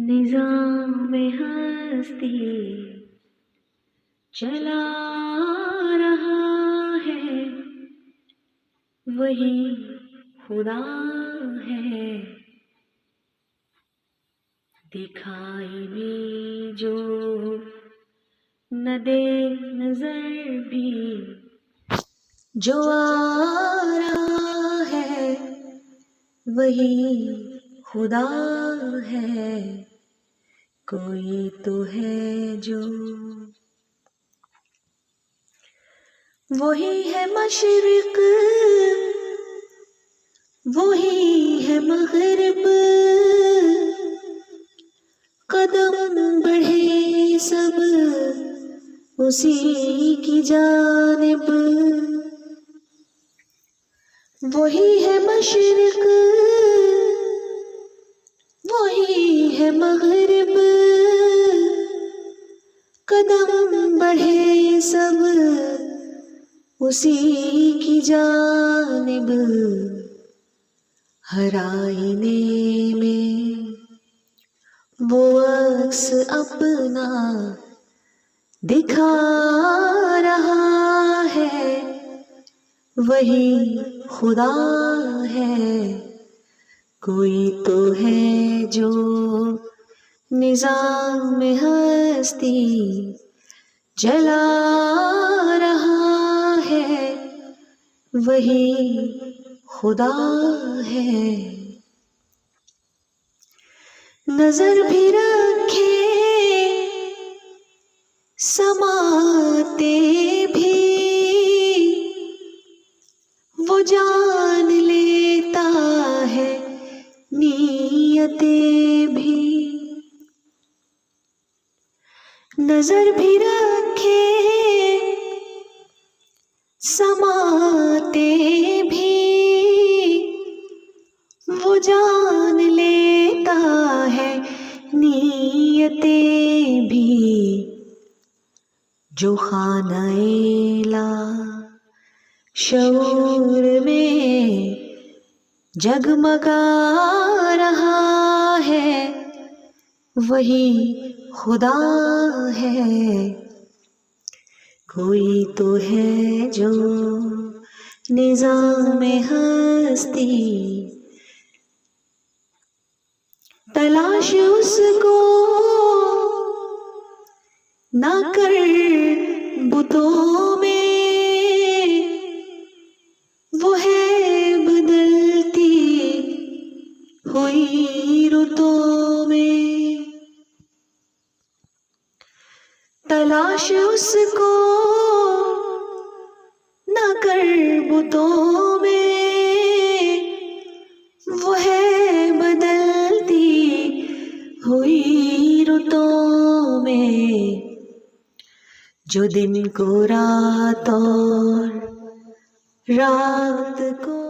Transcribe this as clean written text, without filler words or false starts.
نظام ہستی چلا رہا ہے، وہی خدا ہے۔ دکھائی بھی جو نہ دے نظر بھی، جو آ رہا ہے وہی خدا ہے۔ کوئی تو ہے جو وہی ہے مشرق، وہی ہے مغرب، قدم بڑھے سب اسی کی جانب۔ وہی ہے مشرق، وہی ہے مغرب، قدم بڑھے سب اسی کی جانب۔ ہر آئینے میں وہ عکس اپنا دکھا رہا ہے، وہی خدا ہے۔ کوئی تو ہے جو نظام ہستی جلا رہا ہے، وہی خدا ہے۔ نظر بھی رکھے سماتے بھی، وہ جان لیتا ہے نیتیں بھی۔ نظر بھی رکھے سماتے بھی، وہ جان لیتا ہے نیتیں بھی۔ جو خانہ لا شعور میں جگمگا رہا ہے، وہی خدا ہے۔ کوئی تو ہے جو نظام ہستی تلاش اس کو نہ کر بتوں میں، وہ ہے بدلتی ہوئی رتوں میں۔ تلاش اس کو نہ کر بتوں میں، وہ ہے بدلتی ہوئی رتوں میں۔ جو دن کو رات اور رات کو